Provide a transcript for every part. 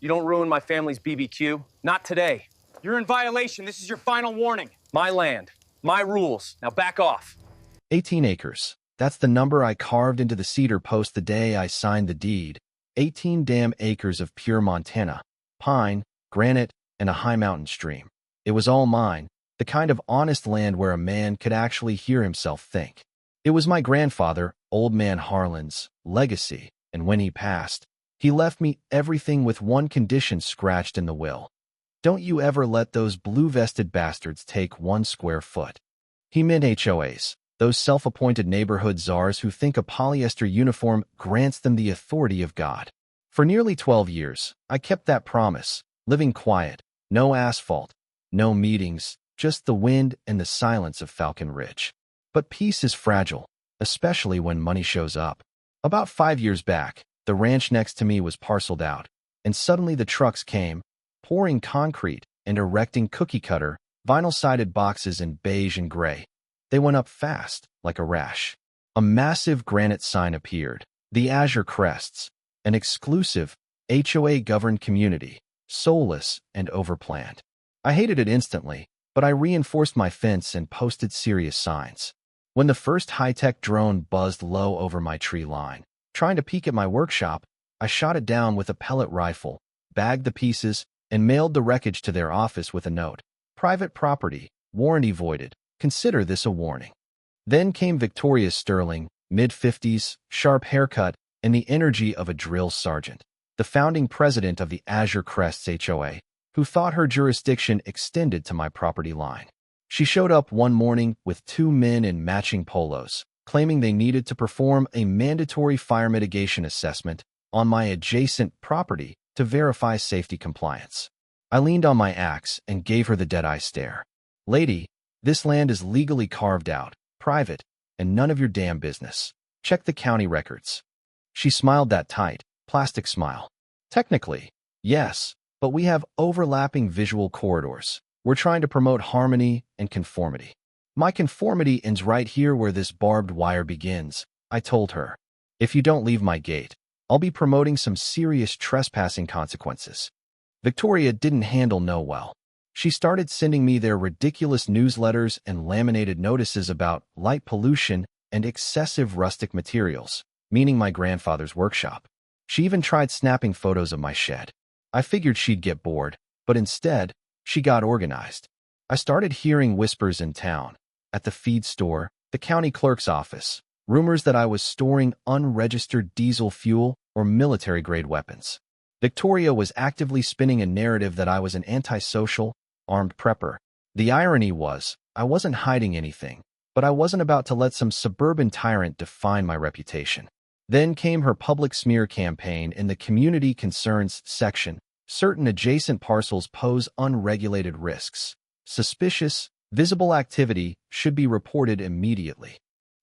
You don't ruin my family's BBQ. Not today. You're in violation. This is your final warning. My land. My rules. Now back off. 18 acres. That's the number I carved into the cedar post the day I signed the deed. 18 damn acres of pure Montana. Pine, granite, and a high mountain stream. It was all mine, the kind of honest land where a man could actually hear himself think. It was my grandfather, Old Man Harlan's, legacy, and when he passed, he left me everything with one condition scratched in the will. Don't you ever let those blue-vested bastards take 1 square foot. He meant HOAs, those self-appointed neighborhood czars who think a polyester uniform grants them the authority of God. For nearly 12 years, I kept that promise, living quiet, no asphalt, no meetings, just the wind and the silence of Falcon Ridge. But peace is fragile, especially when money shows up. About 5 years back, the ranch next to me was parceled out, and suddenly the trucks came, pouring concrete and erecting cookie-cutter, vinyl-sided boxes in beige and gray. They went up fast, like a rash. A massive granite sign appeared, the Azure Crests, an exclusive, HOA-governed community, soulless and overplanned. I hated it instantly, but I reinforced my fence and posted serious signs. When the first high-tech drone buzzed low over my tree line, trying to peek at my workshop, I shot it down with a pellet rifle, bagged the pieces, and mailed the wreckage to their office with a note. Private property, warranty voided. Consider this a warning. Then came Victoria Sterling, mid-50s, sharp haircut, and the energy of a drill sergeant, the founding president of the Azure Crests HOA, who thought her jurisdiction extended to my property line. She showed up one morning with 2 men in matching polos, claiming they needed to perform a mandatory fire mitigation assessment on my adjacent property to verify safety compliance. I leaned on my axe and gave her the dead-eye stare. Lady, this land is legally carved out, private, and none of your damn business. Check the county records. She smiled that tight, plastic smile. Technically, yes, but we have overlapping visual corridors. We're trying to promote harmony and conformity. My conformity ends right here where this barbed wire begins, I told her. If you don't leave my gate, I'll be promoting some serious trespassing consequences. Victoria didn't handle no well. She started sending me their ridiculous newsletters and laminated notices about light pollution and excessive rustic materials, meaning my grandfather's workshop. She even tried snapping photos of my shed. I figured she'd get bored, but instead, she got organized. I started hearing whispers in town, at the feed store, the county clerk's office, rumors that I was storing unregistered diesel fuel or military-grade weapons. Victoria was actively spinning a narrative that I was an antisocial, armed prepper. The irony was, I wasn't hiding anything, but I wasn't about to let some suburban tyrant define my reputation. Then came her public smear campaign in the Community Concerns section. Certain adjacent parcels pose unregulated risks. Suspicious, visible activity should be reported immediately.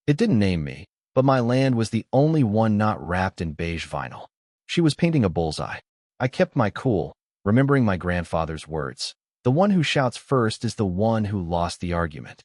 It didn't name me, but my land was the only one not wrapped in beige vinyl. She was painting a bullseye. I kept my cool, remembering my grandfather's words. The one who shouts first is the one who lost the argument.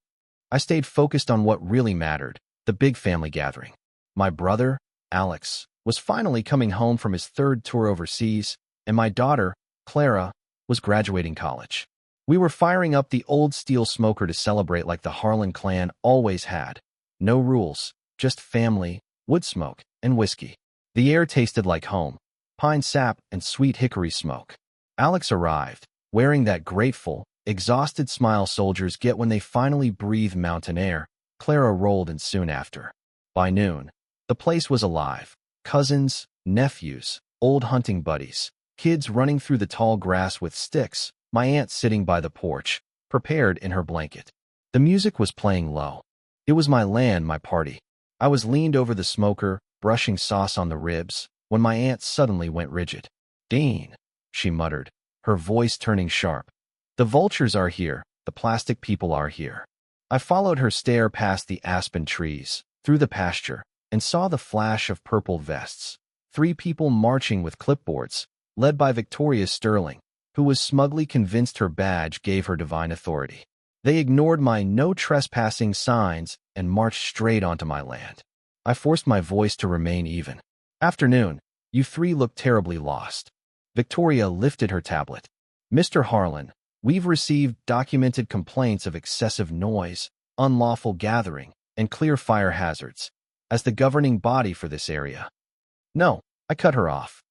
I stayed focused on what really mattered, the big family gathering. My brother, Alex, was finally coming home from his 3rd tour overseas, and my daughter, Clara, was graduating college. We were firing up the old steel smoker to celebrate like the Harlan clan always had. No rules, just family, wood smoke, and whiskey. The air tasted like home, pine sap and sweet hickory smoke. Alex arrived, wearing that grateful, exhausted smile soldiers get when they finally breathe mountain air. Clara rolled in soon after. By noon, the place was alive. Cousins, nephews, old hunting buddies, kids running through the tall grass with sticks, my aunt sitting by the porch, prepared in her blanket. The music was playing low. It was my land, my party. I was leaned over the smoker, brushing sauce on the ribs, when my aunt suddenly went rigid. "Dean," she muttered, her voice turning sharp. "The vultures are here, the plastic people are here." I followed her stare past the aspen trees, through the pasture, and saw the flash of purple vests. 3 people marching with clipboards, led by Victoria Sterling, who was smugly convinced her badge gave her divine authority. They ignored my no trespassing signs and marched straight onto my land. I forced my voice to remain even. "Afternoon, you 3 look terribly lost." Victoria lifted her tablet. Mr. Harlan, we've received documented complaints of excessive noise, unlawful gathering, and clear fire hazards. As the governing body for this area. No, I cut her off.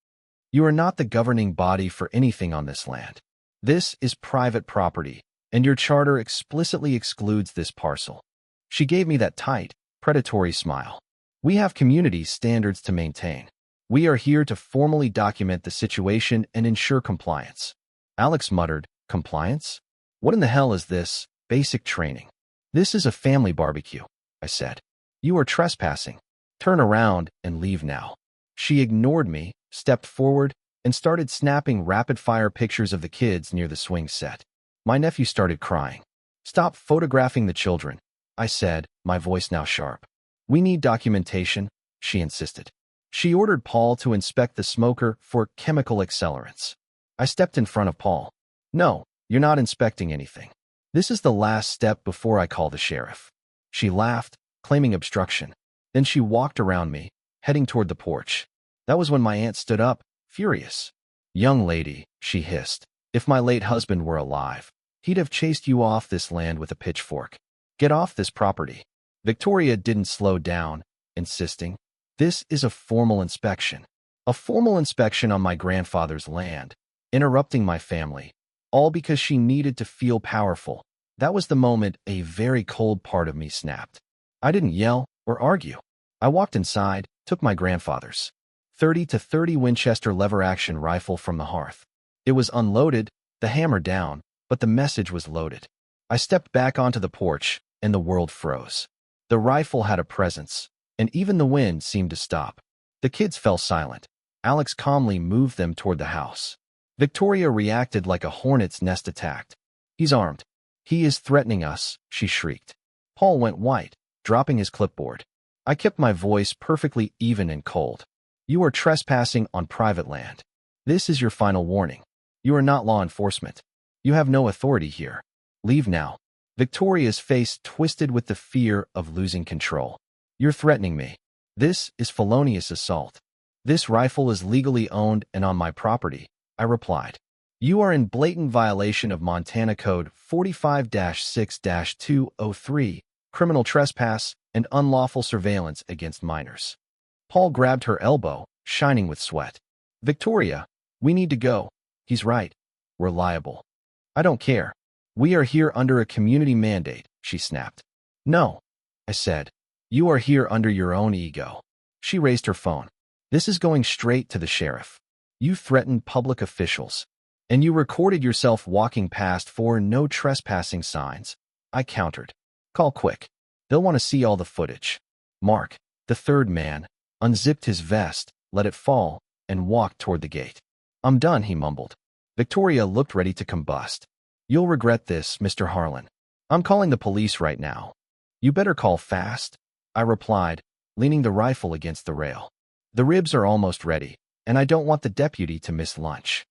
You are not the governing body for anything on this land. This is private property, and your charter explicitly excludes this parcel. She gave me that tight, predatory smile. We have community standards to maintain. We are here to formally document the situation and ensure compliance. Alex muttered, compliance? What in the hell is this? Basic training. This is a family barbecue, I said. You are trespassing. Turn around and leave now. She ignored me, stepped forward, and started snapping rapid-fire pictures of the kids near the swing set. My nephew started crying. Stop photographing the children, I said, my voice now sharp. We need documentation, she insisted. She ordered Paul to inspect the smoker for chemical accelerants. I stepped in front of Paul. No, you're not inspecting anything. This is the last step before I call the sheriff. She laughed, claiming obstruction. Then she walked around me, heading toward the porch. That was when my aunt stood up, furious. Young lady, she hissed, if my late husband were alive, he'd have chased you off this land with a pitchfork. Get off this property. Victoria didn't slow down, insisting, this is a formal inspection. A formal inspection on my grandfather's land, interrupting my family, all because she needed to feel powerful. That was the moment a very cold part of me snapped. I didn't yell or argue. I walked inside, took my grandfather's 30-30 Winchester lever-action rifle from the hearth. It was unloaded, the hammer down, but the message was loaded. I stepped back onto the porch, and the world froze. The rifle had a presence, and even the wind seemed to stop. The kids fell silent. Alex calmly moved them toward the house. Victoria reacted like a hornet's nest attacked. He's armed. He is threatening us, she shrieked. Paul went white, dropping his clipboard. I kept my voice perfectly even and cold. You are trespassing on private land. This is your final warning. You are not law enforcement. You have no authority here. Leave now. Victoria's face twisted with the fear of losing control. You're threatening me. This is felonious assault. This rifle is legally owned and on my property, I replied. You are in blatant violation of Montana Code 45-6-203, criminal trespass and unlawful surveillance against minors. Paul grabbed her elbow, shining with sweat. Victoria, we need to go. He's right. We're liable. I don't care. We are here under a community mandate, she snapped. No, I said. You are here under your own ego. She raised her phone. This is going straight to the sheriff. You threatened public officials. And you recorded yourself walking past 4 no trespassing signs. I countered. Call quick. They'll want to see all the footage. Mark, the third man, unzipped his vest, let it fall, and walked toward the gate. I'm done, he mumbled. Victoria looked ready to combust. You'll regret this, Mr. Harlan. I'm calling the police right now. You better call fast, I replied, leaning the rifle against the rail. The ribs are almost ready, and I don't want the deputy to miss lunch.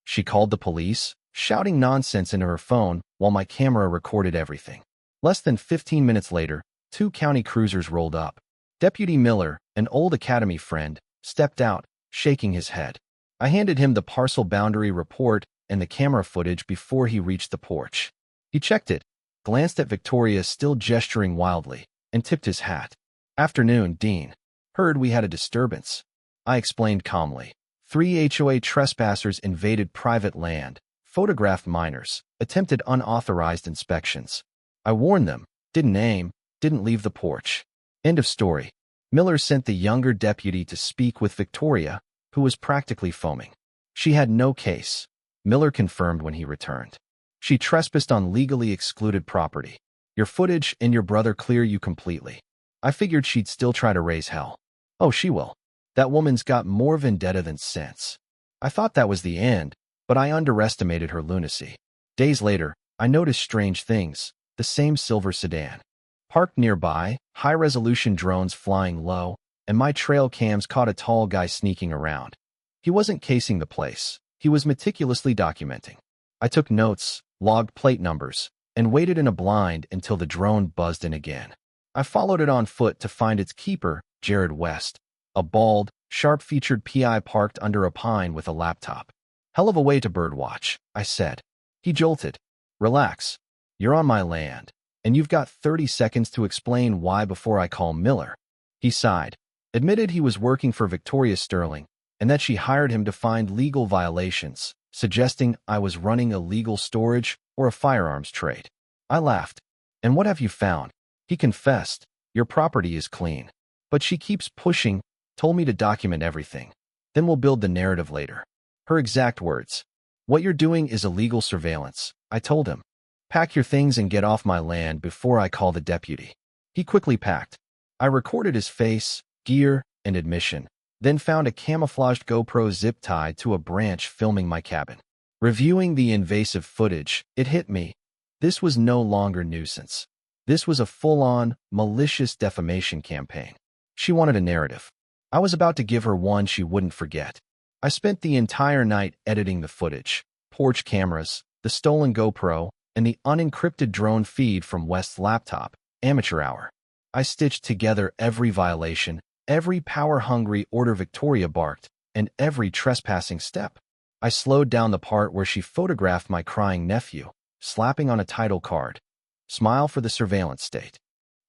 She called the police, shouting nonsense into her phone while my camera recorded everything. Less than 15 minutes later, 2 county cruisers rolled up. Deputy Miller, an old academy friend, stepped out, shaking his head. I handed him the parcel boundary report and the camera footage before he reached the porch. He checked it, glanced at Victoria still gesturing wildly, and tipped his hat. Afternoon, Dean. Heard we had a disturbance. I explained calmly. 3 HOA trespassers invaded private land, photographed minors, attempted unauthorized inspections. I warned them, didn't aim, didn't leave the porch. End of story. Miller sent the younger deputy to speak with Victoria, who was practically foaming. She had no case, Miller confirmed when he returned. She trespassed on legally excluded property. Your footage and your brother clear you completely. I figured she'd still try to raise hell. Oh, she will. That woman's got more vendetta than sense. I thought that was the end, but I underestimated her lunacy. Days later, I noticed strange things. The same silver sedan. Parked nearby, high-resolution drones flying low, and my trail cams caught a tall guy sneaking around. He wasn't casing the place. He was meticulously documenting. I took notes, logged plate numbers, and waited in a blind until the drone buzzed in again. I followed it on foot to find its keeper, Jared West, a bald, sharp-featured PI parked under a pine with a laptop. Hell of a way to birdwatch, I said. He jolted. Relax. You're on my land, and you've got 30 seconds to explain why before I call Miller. He sighed, admitted he was working for Victoria Sterling, and that she hired him to find legal violations, suggesting I was running illegal storage or a firearms trade. I laughed. And what have you found? He confessed. Your property is clean. But she keeps pushing, told me to document everything. Then we'll build the narrative later. Her exact words. What you're doing is illegal surveillance, I told him. Pack your things and get off my land before I call the deputy. He quickly packed. I recorded his face, gear, and admission, then found a camouflaged GoPro zip tied to a branch filming my cabin. Reviewing the invasive footage, it hit me. This was no longer nuisance. This was a full-on, malicious defamation campaign. She wanted a narrative. I was about to give her one she wouldn't forget. I spent the entire night editing the footage, porch cameras, the stolen GoPro, and the unencrypted drone feed from West's laptop, amateur hour. I stitched together every violation, every power-hungry order Victoria barked, and every trespassing step. I slowed down the part where she photographed my crying nephew, slapping on a title card. Smile for the surveillance state.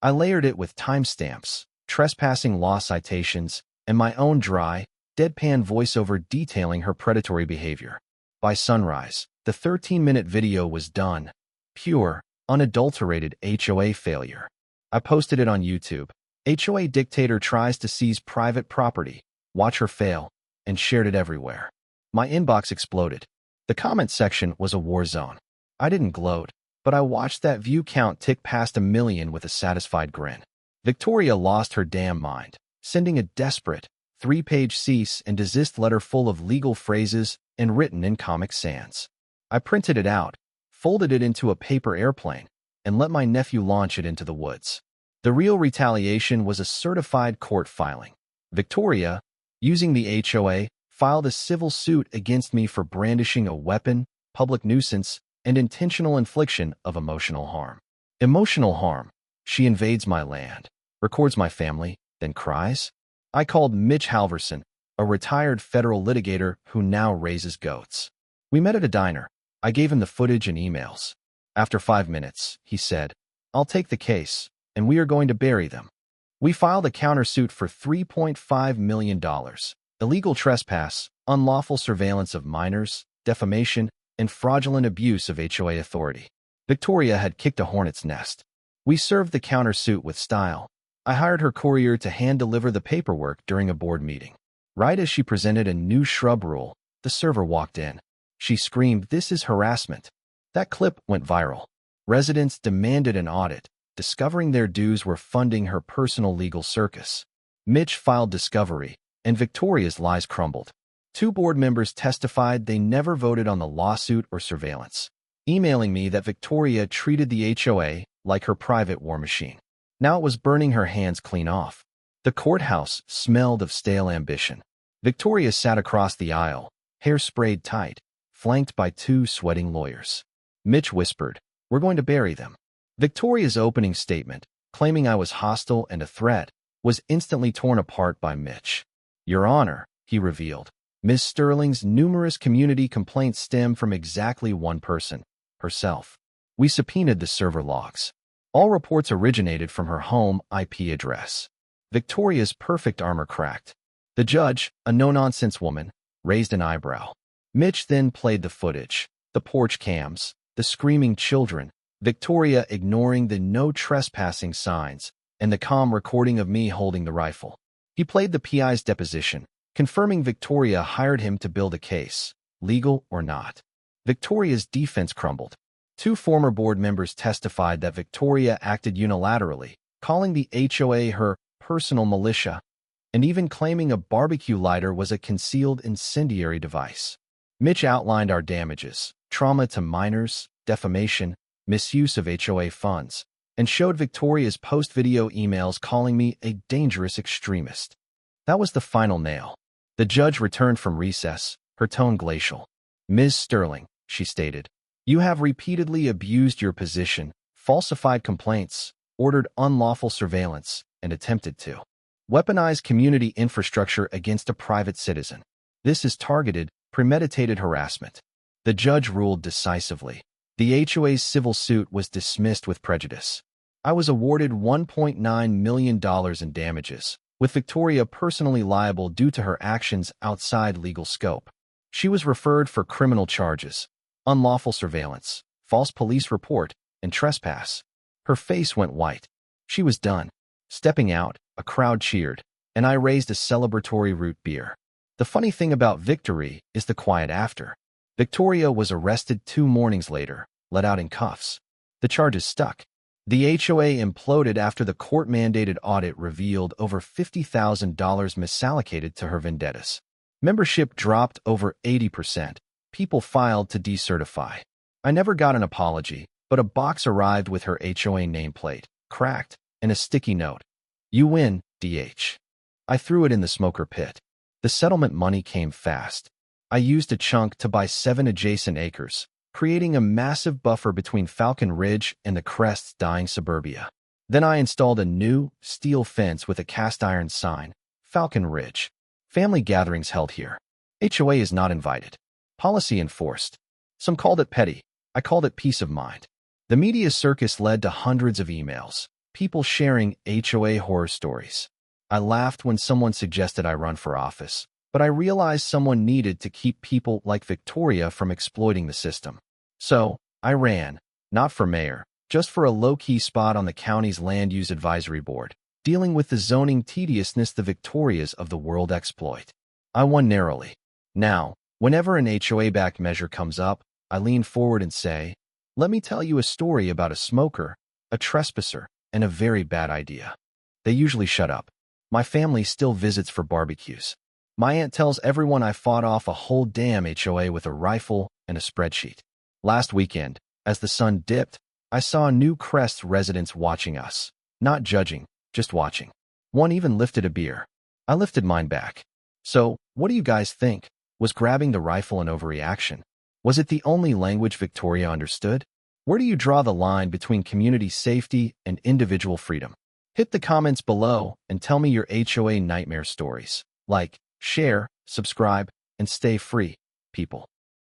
I layered it with timestamps, trespassing law citations, and my own dry, deadpan voiceover detailing her predatory behavior. By sunrise, the 13-minute video was done. Pure, unadulterated HOA failure. I posted it on YouTube. HOA dictator tries to seize private property, watch her fail, and shared it everywhere. My inbox exploded. The comment section was a war zone. I didn't gloat, but I watched that view count tick past 1 million with a satisfied grin. Victoria lost her damn mind, sending a desperate, 3-page cease and desist letter full of legal phrases and written in Comic Sans. I printed it out, folded it into a paper airplane, and let my nephew launch it into the woods. The real retaliation was a certified court filing. Victoria, using the HOA, filed a civil suit against me for brandishing a weapon, public nuisance, and intentional infliction of emotional harm. Emotional harm. She invades my land, records my family, then cries. I called Mitch Halverson, a retired federal litigator who now raises goats. We met at a diner. I gave him the footage and emails. After 5 minutes, he said, I'll take the case, and we are going to bury them. We filed a countersuit for $3.5 million. Illegal trespass, unlawful surveillance of minors, defamation, and fraudulent abuse of HOA authority. Victoria had kicked a hornet's nest. We served the countersuit with style. I hired her courier to hand-deliver the paperwork during a board meeting. Right as she presented a new shrub rule, the server walked in. She screamed, "This is harassment." That clip went viral. Residents demanded an audit, discovering their dues were funding her personal legal circus. Mitch filed discovery, and Victoria's lies crumbled. 2 board members testified they never voted on the lawsuit or surveillance, emailing me that Victoria treated the HOA like her private war machine. Now it was burning her hands clean off. The courthouse smelled of stale ambition. Victoria sat across the aisle, hair sprayed tight, flanked by 2 sweating lawyers. Mitch whispered, "We're going to bury them." Victoria's opening statement, claiming I was hostile and a threat, was instantly torn apart by Mitch. "Your Honor," he revealed, "Ms. Sterling's numerous community complaints stem from exactly one person, herself. We subpoenaed the server logs. All reports originated from her home IP address." Victoria's perfect armor cracked. The judge, a no-nonsense woman, raised an eyebrow. Mitch then played the footage, the porch cams, the screaming children, Victoria ignoring the no trespassing signs, and the calm recording of me holding the rifle. He played the PI's deposition, confirming Victoria hired him to build a case, legal or not. Victoria's defense crumbled. 2 former board members testified that Victoria acted unilaterally, calling the HOA her personal militia, and even claiming a barbecue lighter was a concealed incendiary device. Mitch outlined our damages, trauma to minors, defamation, misuse of HOA funds, and showed Victoria's post-video emails calling me a dangerous extremist. That was the final nail. The judge returned from recess, her tone glacial. "Ms. Sterling," she stated, "you have repeatedly abused your position, falsified complaints, ordered unlawful surveillance, and attempted to weaponize community infrastructure against a private citizen. This is targeted, premeditated harassment. The judge ruled decisively. The HOA's civil suit was dismissed with prejudice. I was awarded $1.9 million in damages, with Victoria personally liable due to her actions outside legal scope. She was referred for criminal charges, unlawful surveillance, false police report, and trespass. Her face went white. She was done. Stepping out, a crowd cheered, and I raised a celebratory root beer. The funny thing about victory is the quiet after. Victoria was arrested 2 mornings later, let out in cuffs. The charges stuck. The HOA imploded after the court-mandated audit revealed over $50,000 misallocated to her vendettas. Membership dropped over 80%. People filed to decertify. I never got an apology, but a box arrived with her HOA nameplate, cracked, and a sticky note. "You win, DH." I threw it in the smoker pit. The settlement money came fast. I used a chunk to buy 7 adjacent acres, creating a massive buffer between Falcon Ridge and the Crest's dying suburbia. Then I installed a new, steel fence with a cast-iron sign, Falcon Ridge. Family gatherings held here. HOA is not invited. Policy enforced. Some called it petty. I called it peace of mind. The media circus led to hundreds of emails, people sharing HOA horror stories. I laughed when someone suggested I run for office, but I realized someone needed to keep people like Victoria from exploiting the system. So, I ran, not for mayor, just for a low-key spot on the county's Land Use Advisory Board, dealing with the zoning tediousness the Victorias of the world exploit. I won narrowly. Now, whenever an HOA-backed measure comes up, I lean forward and say, "Let me tell you a story about a smoker, a trespasser, and a very bad idea." They usually shut up. My family still visits for barbecues. My aunt tells everyone I fought off a whole damn HOA with a rifle and a spreadsheet. Last weekend, as the sun dipped, I saw new Crest residents watching us. Not judging, just watching. One even lifted a beer. I lifted mine back. So, what do you guys think? Was grabbing the rifle an overreaction? Was it the only language Victoria understood? Where do you draw the line between community safety and individual freedom? Hit the comments below and tell me your HOA nightmare stories. Like, share, subscribe, and stay free, people.